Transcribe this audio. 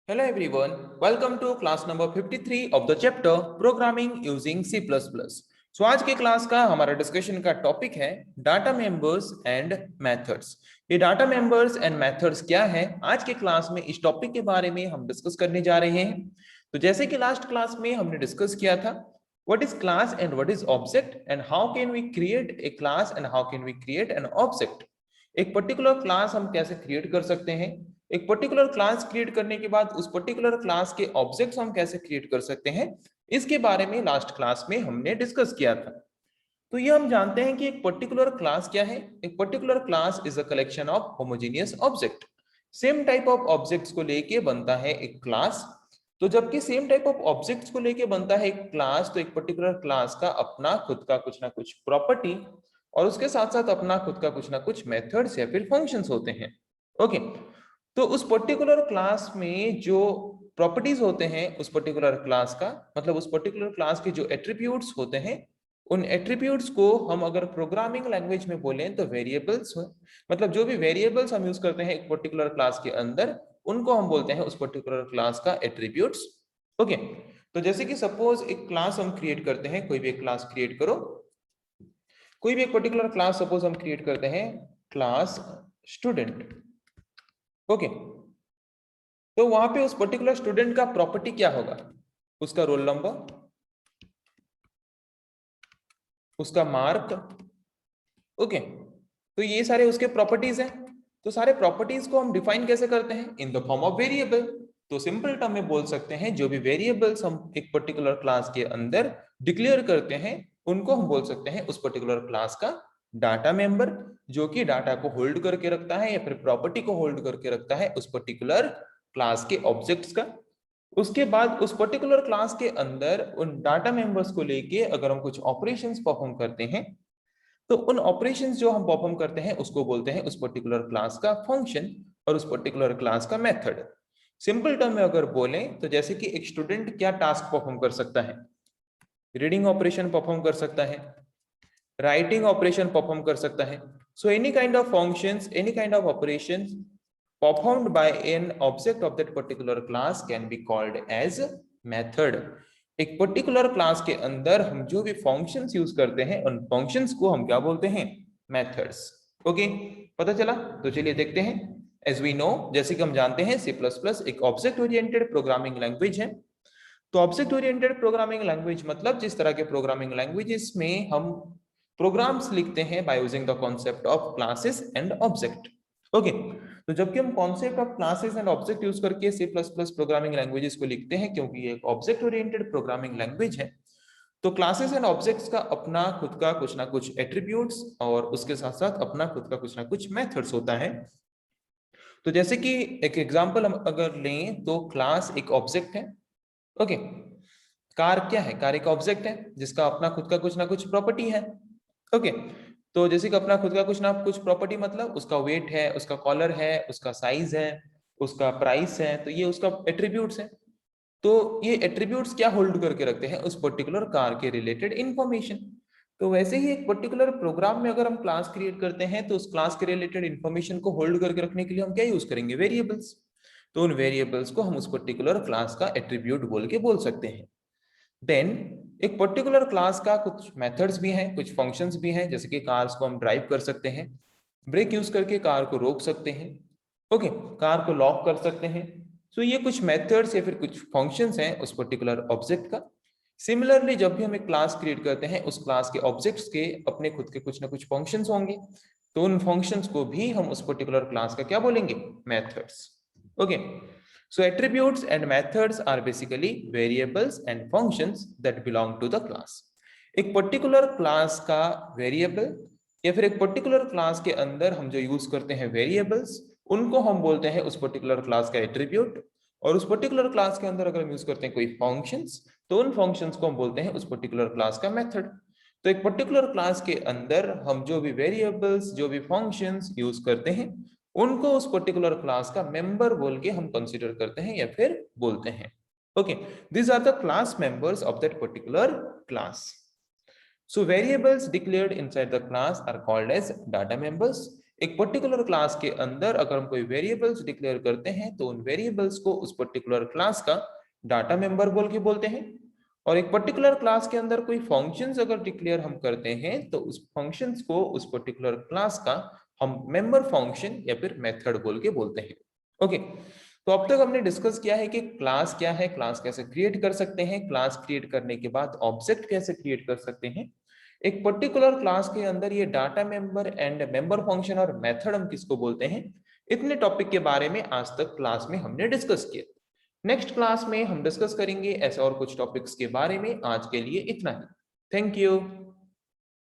Hello everyone, welcome to class number 53 of the chapter Programming using C++. So आज के class का हमारा discussion का टॉपिक है डाटा मेंबर्स एंड मेथड्स। ये डाटा मेंबर्स एंड मेथड्स क्या है, आज के क्लास में इस टॉपिक के बारे में हम डिस्कस करने जा रहे हैं। तो जैसे कि लास्ट क्लास में हमने डिस्कस किया था what is class and what is object and how can we create a class and how can we create an object. एक पर्टिकुलर क्लास हम कैसे क्रिएट कर सकते हैं, एक पर्टिकुलर क्लास क्रिएट करने के बाद उस पर्टिकुलर क्लास के ऑब्जेक्ट्स हम कैसे क्रिएट कर सकते हैं, इसके बारे में लास्ट क्लास में हमने डिस्कस किया था। तो ये हम जानते हैं कि एक पर्टिकुलर क्लास क्या है। एक particular class is a collection of homogeneous object. Same type of objects को लेके बनता है एक क्लास। तो जबकि सेम टाइप ऑफ ऑब्जेक्ट्स को लेके बनता है एक क्लास, तो एक पर्टिकुलर क्लास का अपना खुद का कुछ ना कुछ प्रॉपर्टी और उसके साथ साथ अपना खुद का कुछ ना कुछ मेथड्स या फिर फंक्शंस होते हैं। ओके, तो उस पर्टिकुलर क्लास में जो प्रॉपर्टीज होते हैं उस पर्टिकुलर क्लास का, मतलब उस पर्टिकुलर क्लास के जो एट्रीब्यूट्स होते हैं, उन एट्रीब्यूट्स को हम अगर प्रोग्रामिंग लैंग्वेज में बोलें तो वेरिएबल्स, मतलब जो भी वेरिएबल्स हम यूज करते हैं एक पर्टिकुलर क्लास के अंदर, उनको हम बोलते हैं उस पर्टिकुलर क्लास का एट्रीब्यूट्स। ओके, तो जैसे कि सपोज एक क्लास हम क्रिएट करते हैं, कोई भी एक क्लास क्रिएट करो, कोई भी एक पर्टिकुलर क्लास सपोज हम क्रिएट करते हैं क्लास स्टूडेंट। ओके, तो वहां पे उस पर्टिकुलर स्टूडेंट का प्रॉपर्टी क्या होगा, उसका रोल नंबर, उसका मार्क। ओके, तो ये सारे उसके प्रॉपर्टीज हैं। तो सारे प्रॉपर्टीज को हम डिफाइन कैसे करते हैं, in the form of variable. तो सिंपल टर्म में बोल सकते हैं जो भी वेरिएबल्स हम एक पर्टिकुलर क्लास के अंदर डिक्लेयर करते हैं उनको हम बोल सकते हैं उस पर्टिकुलर क्लास का डाटा मेंबर, जो कि डाटा को होल्ड करके रखता है या फिर प्रॉपर्टी को होल्ड करके रखता है उस पर्टिकुलर क्लास के ऑब्जेक्ट्स का। उसके बाद उस पर्टिकुलर क्लास के अंदर उन डाटा मेंबर्स को लेके अगर हम कुछ ऑपरेशंस परफॉर्म करते हैं, तो उन ऑपरेशंस जो हम परफॉर्म करते हैं उसको बोलते हैं उस पर्टिकुलर क्लास का फंक्शन और उस पर्टिकुलर क्लास का मेथड। सिंपल टर्म में अगर बोलें तो जैसे कि एक स्टूडेंट क्या टास्क परफॉर्म कर सकता है, रीडिंग ऑपरेशन परफॉर्म कर सकता है, राइटिंग ऑपरेशन परफॉर्म कर सकता है। So any kind of functions, any kind of operations performed by an object of that particular class can be called as method। एक पर्टिकुलर क्लास के अंदर हम जो भी फंक्शंस यूज करते हैं उन फंक्शंस को हम क्या बोलते हैं, मेथड्स। ओके, पता चला? तो चलिए देखते हैं। एज वी नो, जैसे कि हम जानते हैं C++ एक ऑब्जेक्ट ओरिएंटेड प्रोग्रामिंग लैंग्वेज है। तो ऑब्जेक्ट ओरिएंटेड प्रोग्रामिंग लैंग्वेज मतलब जिस तरह के प्रोग्रामिंग लैंग्वेजेस में हम प्रोग्राम्स लिखते हैं by using the concept of classes and object. Okay, तो जबकि हम concept of classes and object use करके C++ प्रोग्रामिंग लैंग्वेजेस को लिखते हैं, क्योंकि ये एक ऑब्जेक्ट ओरिएंटेड प्रोग्रामिंग लैंग्वेज है, तो क्लासेस एंड ऑब्जेक्ट्स का अपना खुद का कुछ ना कुछ एट्रीब्यूट्स और उसके साथ साथ अपना खुद का कुछ ना कुछ मेथड्स होता है। तो जैसे कि एक एग्जांपल हम अगर लें तो क्लास एक ऑब्जेक्ट है। ओके, कार क्या है, कार एक ऑब्जेक्ट है जिसका अपना खुद का कुछ ना कुछ प्रॉपर्टी है। ओके, तो जैसे कि अपना खुद का कुछ ना कुछ प्रॉपर्टी मतलब उसका वेट है, उसका कॉलर है, उसका साइज है, उसका प्राइस है, तो ये उसका एट्रीब्यूट्स है। तो ये एट्रीब्यूट्स क्या होल्ड करके रखते हैं, उस पर्टिकुलर कार के रिलेटेड इंफॉर्मेशन। तो वैसे ही एक पर्टिकुलर प्रोग्राम में अगर हम क्लास क्रिएट करते हैं तो उस क्लास के रिलेटेड इंफॉर्मेशन को होल्ड करके रखने के लिए हम क्या यूज करेंगे, वेरिएबल्स। तो उन वेरिएबल्स को हम उस पर्टिकुलर क्लास का एट्रीब्यूट बोल के बोल सकते हैं। देन एक पर्टिकुलर क्लास का कुछ मेथड्स भी हैं, कुछ फंक्शंस भी हैं, जैसे कि कार्स को हम ड्राइव कर सकते हैं, ब्रेक यूज करके कार को रोक सकते हैं। ओके, कार को लॉक कर सकते हैं। सो ये कुछ मेथड्स या फिर कुछ फंक्शंस हैं उस पर्टिकुलर ऑब्जेक्ट का। सिमिलरली जब भी हम एक क्लास क्रिएट करते हैं उस क्लास के ऑब्जेक्ट्स के अपने खुद के कुछ ना कुछ फंक्शंस होंगे, तो उन फंक्शंस को भी हम उस पर्टिकुलर क्लास का क्या बोलेंगे, methods. Okay, so attributes and methods are basically variables and functions that belong to the class। एक पर्टिकुलर क्लास का वेरिएबल या फिर एक पर्टिकुलर क्लास के अंदर हम जो यूज करते हैं वेरिएबल्स, उनको हम बोलते हैं उस पर्टिकुलर क्लास का एट्रीब्यूट। और उस पर्टिकुलर क्लास के अंदर अगर हम यूज करते हैं कोई फंक्शंस, तो उन फंक्शंस को हम बोलते हैं उस पर्टिकुलर क्लास का मेथड। तो एक पर्टिकुलर क्लास के अंदर हम जो भी वेरिएबल्स, जो भी फंक्शंस यूज करते हैं, उनको उस पर्टिकुलर क्लास का मेंबर बोल के हम कंसीडर करते हैं या फिर बोलते हैं। Okay, these are the class members of that particular class। So variables declared inside the class are called as data members एक पर्टिकुलर क्लास के अंदर अगर हम कोई वेरिएबल्स डिक्लेयर करते हैं तो उन वेरिएबल्स को उस पर्टिकुलर क्लास का डाटा मेंबर बोल के बोलते हैं। और एक पर्टिकुलर क्लास के अंदर कोई फंक्शंस अगर डिक्लेयर हम करते हैं तो उस फंक्शंस को उस पर्टिकुलर क्लास का हम मेंबर फंक्शन या फिर मेथड बोल के बोलते हैं। ओके, तो अब तक हमने डिस्कस किया है कि क्लास क्या है, क्लास कैसे क्रिएट कर सकते हैं, क्लास क्रिएट करने के बाद ऑब्जेक्ट कैसे क्रिएट कर सकते हैं, एक पर्टिकुलर क्लास के अंदर ये data member and member function और मेथड हम किसको बोलते हैं। इतने टॉपिक के बारे में आज तक क्लास में हमने डिस्कस किया। नेक्स्ट क्लास में हम डिस्कस करेंगे ऐसे और कुछ टॉपिक्स के बारे में। आज के लिए इतना ही। Thank you.